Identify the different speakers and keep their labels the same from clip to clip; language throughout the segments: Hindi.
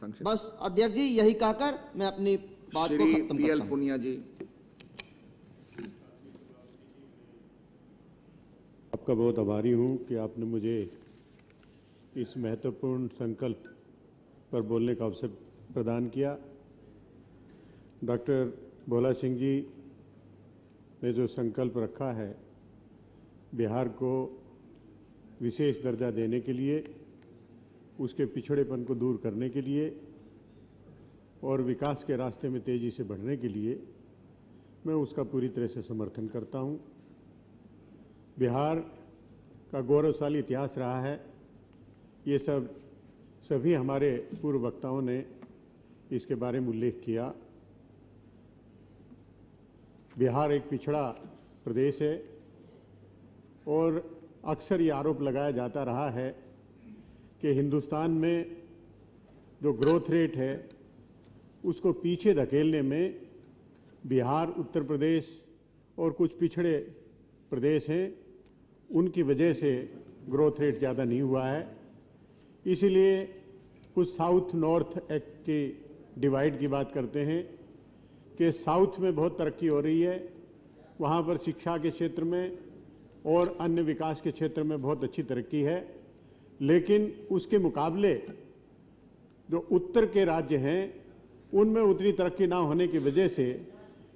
Speaker 1: बस अध्यक्ष जी, यही कहकर मैं अपनी बात को खत्म
Speaker 2: पीएल
Speaker 1: करता हूं।
Speaker 2: पुनिया जी।
Speaker 3: आपका बहुत आभारी हूं कि आपने मुझे इस महत्वपूर्ण संकल्प पर बोलने का अवसर प्रदान किया। डॉक्टर भोला सिंह जी ने जो संकल्प रखा है बिहार को विशेष दर्जा देने के लिए, उसके पिछड़ेपन को दूर करने के लिए और विकास के रास्ते में तेजी से बढ़ने के लिए, मैं उसका पूरी तरह से समर्थन करता हूं। बिहार का गौरवशाली इतिहास रहा है, ये सभी हमारे पूर्व वक्ताओं ने इसके बारे में उल्लेख किया। बिहार एक पिछड़ा प्रदेश है और अक्सर ये आरोप लगाया जाता रहा है कि हिंदुस्तान में जो ग्रोथ रेट है उसको पीछे धकेलने में बिहार, उत्तर प्रदेश और कुछ पिछड़े प्रदेश हैं, उनकी वजह से ग्रोथ रेट ज़्यादा नहीं हुआ है। इसीलिए कुछ साउथ नॉर्थ एक्ट की डिवाइड की बात करते हैं कि साउथ में बहुत तरक्की हो रही है, वहाँ पर शिक्षा के क्षेत्र में और अन्य विकास के क्षेत्र में बहुत अच्छी तरक्की है, लेकिन उसके मुकाबले जो उत्तर के राज्य हैं उनमें उतनी तरक्की ना होने की वजह से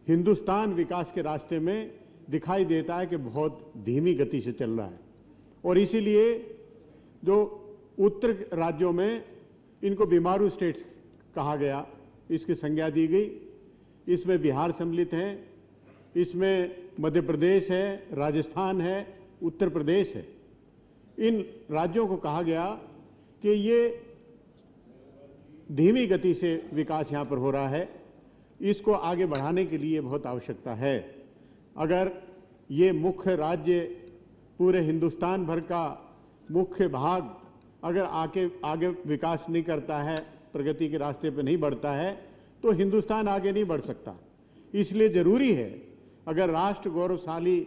Speaker 3: हिंदुस्तान विकास के रास्ते में दिखाई देता है कि बहुत धीमी गति से चल रहा है। और इसीलिए जो उत्तर राज्यों में इनको बीमारू स्टेट्स कहा गया, इसकी संज्ञा दी गई। इसमें बिहार सम्मिलित है, इसमें मध्य प्रदेश है, राजस्थान है, उत्तर प्रदेश है। इन राज्यों को कहा गया कि ये धीमी गति से विकास यहाँ पर हो रहा है, इसको आगे बढ़ाने के लिए बहुत आवश्यकता है। अगर ये मुख्य राज्य पूरे हिंदुस्तान भर का मुख्य भाग अगर आगे विकास नहीं करता है, प्रगति के रास्ते पर नहीं बढ़ता है, तो हिंदुस्तान आगे नहीं बढ़ सकता। इसलिए जरूरी है, अगर राष्ट्र गौरवशाली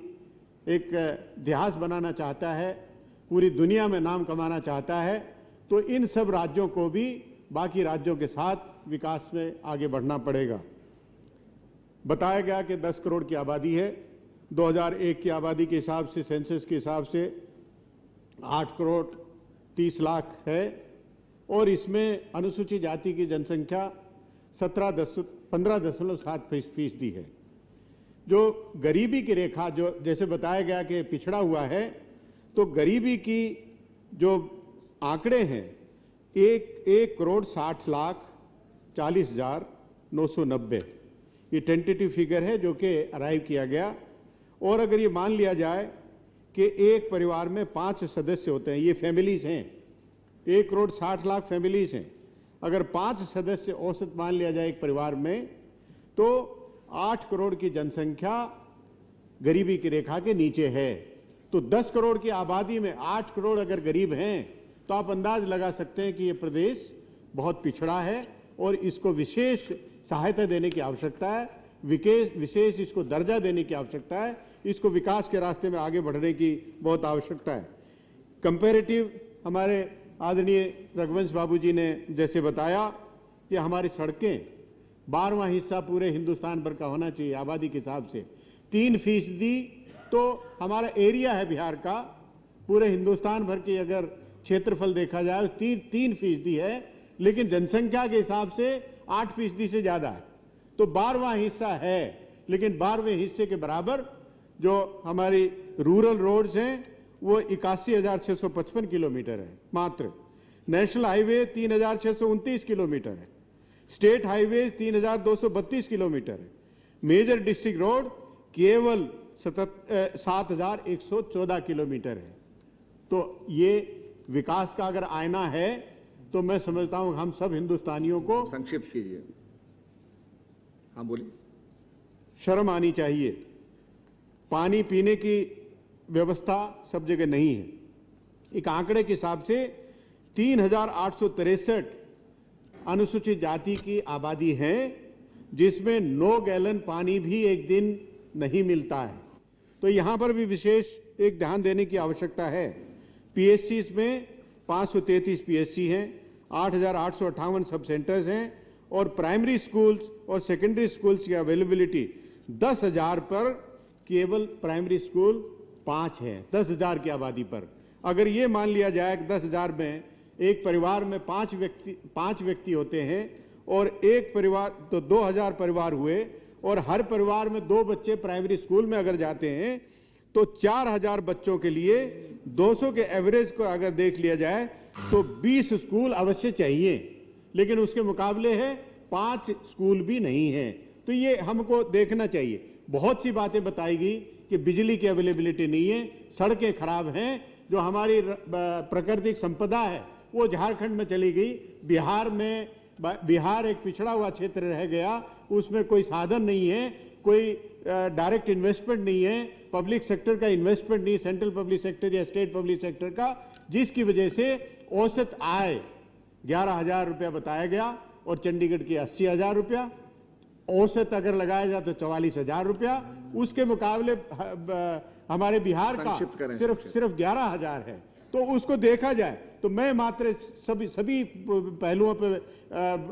Speaker 3: एक इतिहास बनाना चाहता है, पूरी दुनिया में नाम कमाना चाहता है, तो इन सब राज्यों को भी बाकी राज्यों के साथ विकास में आगे बढ़ना पड़ेगा। बताया गया कि 10 करोड़ की आबादी है। 2001 की आबादी के हिसाब से, सेंसस के हिसाब से 8 करोड़ 30 लाख है और इसमें अनुसूचित जाति की जनसंख्या 15.7% है। जो गरीबी की रेखा, जो जैसे बताया गया कि पिछड़ा हुआ है, तो गरीबी की जो आंकड़े हैं 1 करोड़ 60 लाख 40,990, ये टेंटेटिव फिगर है जो कि अराइव किया गया। और अगर ये मान लिया जाए कि एक परिवार में 5 सदस्य होते हैं, ये फैमिलीज हैं, 1 करोड़ 60 लाख फैमिलीज हैं, अगर 5 सदस्य औसत मान लिया जाए एक परिवार में, तो 8 करोड़ की जनसंख्या गरीबी की रेखा के नीचे है। तो 10 करोड़ की आबादी में 8 करोड़ अगर गरीब हैं, तो आप अंदाज लगा सकते हैं कि ये प्रदेश बहुत पिछड़ा है और इसको विशेष सहायता देने की आवश्यकता है, विशेष इसको दर्जा देने की आवश्यकता है, इसको विकास के रास्ते में आगे बढ़ने की बहुत आवश्यकता है। कंपैरेटिव हमारे आदरणीय रघुवंश बाबू जी ने जैसे बताया कि हमारी सड़कें 12वां हिस्सा पूरे हिंदुस्तान भर का होना चाहिए आबादी के हिसाब से। 3% तो हमारा एरिया है बिहार का, पूरे हिंदुस्तान भर की अगर क्षेत्रफल देखा जाए 3% है, लेकिन जनसंख्या के हिसाब से 8% से ज्यादा है। तो 12वां हिस्सा है, लेकिन 12वें हिस्से के बराबर जो हमारी रूरल रोड्स हैं वो 81,655 किलोमीटर है मात्र। नेशनल हाईवे 3,629 किलोमीटर है। स्टेट हाईवे 3,232 किलोमीटर है। मेजर डिस्ट्रिक्ट रोड केवल 7,114 किलोमीटर है। तो ये विकास का अगर आईना है तो मैं समझता हूं हम सब हिंदुस्तानियों को
Speaker 2: संक्षिप्त कीजिए। हाँ बोलिए।
Speaker 3: शर्म आनी चाहिए। पानी पीने की व्यवस्था सब जगह नहीं है। एक आंकड़े के हिसाब से 3,863 अनुसूचित जाति की आबादी है, जिसमें 9 गैलन पानी भी एक दिन नहीं मिलता है। तो यहां पर भी विशेष एक ध्यान देने की आवश्यकता है। पीएचसी में 533 पीएचसी हैं, 8,858 सब सेंटर्स हैं और प्राइमरी स्कूल्स और सेकेंडरी स्कूल्स की अवेलेबिलिटी 10,000 पर केवल प्राइमरी स्कूल 5 है 10,000 की आबादी पर। अगर ये मान लिया जाए कि 10,000 में एक परिवार में 5 व्यक्ति होते हैं और एक परिवार तो 2,000 परिवार हुए और हर परिवार में 2 बच्चे प्राइमरी स्कूल में अगर जाते हैं तो 4,000 बच्चों के लिए 200 के एवरेज को अगर देख लिया जाए तो 20 स्कूल अवश्य चाहिए, लेकिन उसके मुकाबले है 5 स्कूल भी नहीं है। तो ये हमको देखना चाहिए। बहुत सी बातें बताई गई कि बिजली की अवेलेबिलिटी नहीं है, सड़कें खराब हैं, जो हमारी प्राकृतिक संपदा है वो झारखंड में चली गई। बिहार एक पिछड़ा हुआ क्षेत्र रह गया, उसमें कोई साधन नहीं है, कोई डायरेक्ट इन्वेस्टमेंट नहीं है, पब्लिक सेक्टर का इन्वेस्टमेंट नहीं, सेंट्रल पब्लिक सेक्टर या स्टेट पब्लिक सेक्टर का, जिसकी वजह से औसत आय 11,000 रुपया बताया गया और चंडीगढ़ की 80,000 रुपया, औसत अगर लगाया जाए तो 44,000 रुपया। उसके मुकाबले हमारे बिहार का सिर्फ 11,000 है। तो उसको देखा जाए तो मैं मात्र सभी पहलुओं पे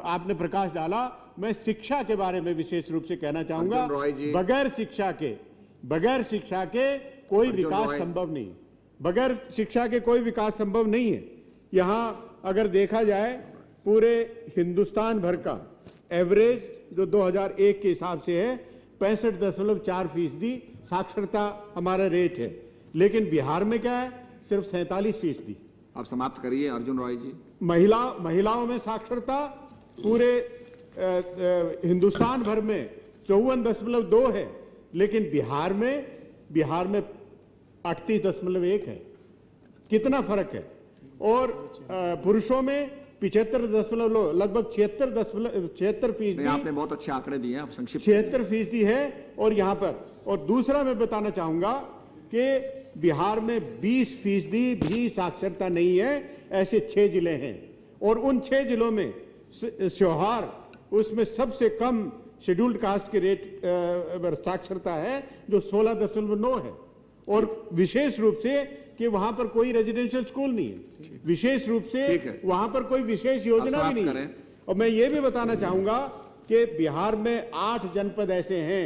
Speaker 3: आपने प्रकाश डाला। मैं शिक्षा के बारे में विशेष रूप से कहना चाहूंगा, बगैर शिक्षा के कोई विकास संभव नहीं, बगैर शिक्षा के कोई विकास संभव नहीं है। यहाँ अगर देखा जाए पूरे हिंदुस्तान भर का एवरेज जो 2001 के हिसाब से है 65.4% साक्षरता हमारा रेट है, लेकिन बिहार में क्या है सिर्फ 47%।
Speaker 2: आप समाप्त करिए अर्जुन रॉय जी।
Speaker 3: महिलाओं में साक्षरता पूरे हिंदुस्तान भर में 54.2 है, लेकिन बिहार में 38.1 है। कितना फर्क है। और पुरुषों में 75 लगभग 76%।
Speaker 2: आपने बहुत अच्छे आंकड़े दिए, आप संक्षिप्त
Speaker 3: 76% है। और यहाँ पर और दूसरा मैं बताना चाहूंगा कि बिहार में 20% भी साक्षरता नहीं है। ऐसे 6 जिले हैं और उन 6 जिलों में त्योहार उसमें सबसे कम शेड्यूल्ड कास्ट के रेट साक्षरता है जो 16.9 है। और विशेष रूप से कि वहां पर कोई रेजिडेंशियल स्कूल नहीं है, विशेष रूप से वहां पर कोई विशेष योजना भी नहीं है। और मैं ये भी बताना चाहूंगा कि बिहार में 8 जनपद ऐसे हैं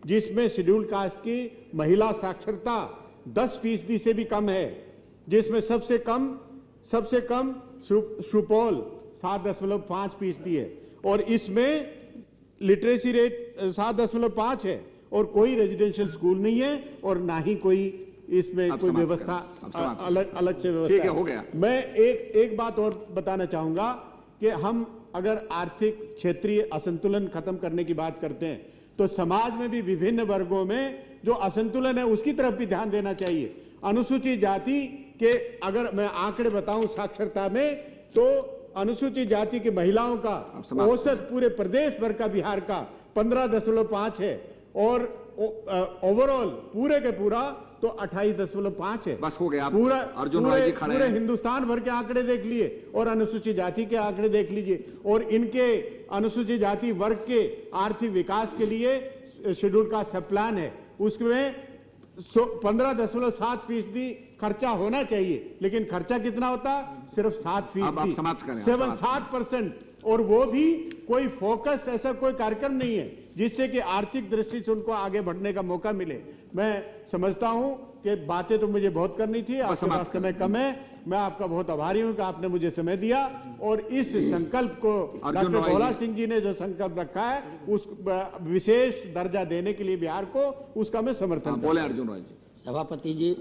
Speaker 3: जिसमें शेड्यूल्ड कास्ट की महिला साक्षरता 10% से भी कम है, जिसमें सबसे कम सुपौल 7.5% है और इसमें लिटरेसी रेट 7.5 है और कोई रेजिडेंशियल स्कूल नहीं है और ना ही कोई इसमें कोई व्यवस्था अलग से व्यवस्था।
Speaker 2: ठीक है, हो गया।
Speaker 3: मैं एक बात और बताना चाहूंगा कि हम अगर आर्थिक क्षेत्रीय असंतुलन खत्म करने की बात करते हैं तो समाज में भी विभिन्न वर्गों में जो असंतुलन है उसकी तरफ भी ध्यान देना चाहिए। अनुसूचित जाति के अगर मैं आंकड़े बताऊं साक्षरता में तो अनुसूचित जाति की महिलाओं का औसत पूरे प्रदेश भर का बिहार का 15.5 है और ओवरऑल पूरे के पूरा तो 28.5 है।
Speaker 2: बस हो गया।
Speaker 3: पूरा
Speaker 2: अर्जुन रॉय जी खड़े हैं।
Speaker 3: पूरे हिंदुस्तान भर के आंकड़े देख लिए और अनुसूचित जाति के आंकड़े देख लीजिए और इनके अनुसूचित जाति वर्ग के आर्थिक विकास के लिए शेड्यूल का सब प्लान है, उसमें 15.7% खर्चा होना चाहिए, लेकिन खर्चा कितना होता सिर्फ 7%, 7% और वो भी कोई फोकस्ड ऐसा कोई कार्यक्रम नहीं है जिससे कि आर्थिक दृष्टि से उनको आगे बढ़ने का मौका मिले। मैं समझता हूं कि बातें तो मुझे बहुत करनी थी, आपके पास समय कम है। मैं आपका बहुत आभारी हूं कि आपने मुझे समय दिया और इस संकल्प को डॉक्टर भोला सिंह जी ने जो संकल्प रखा है उस विशेष दर्जा देने के लिए बिहार को, उसका मैं समर्थन
Speaker 2: बोले अर्जुन रॉय जी।
Speaker 4: सभापति जी।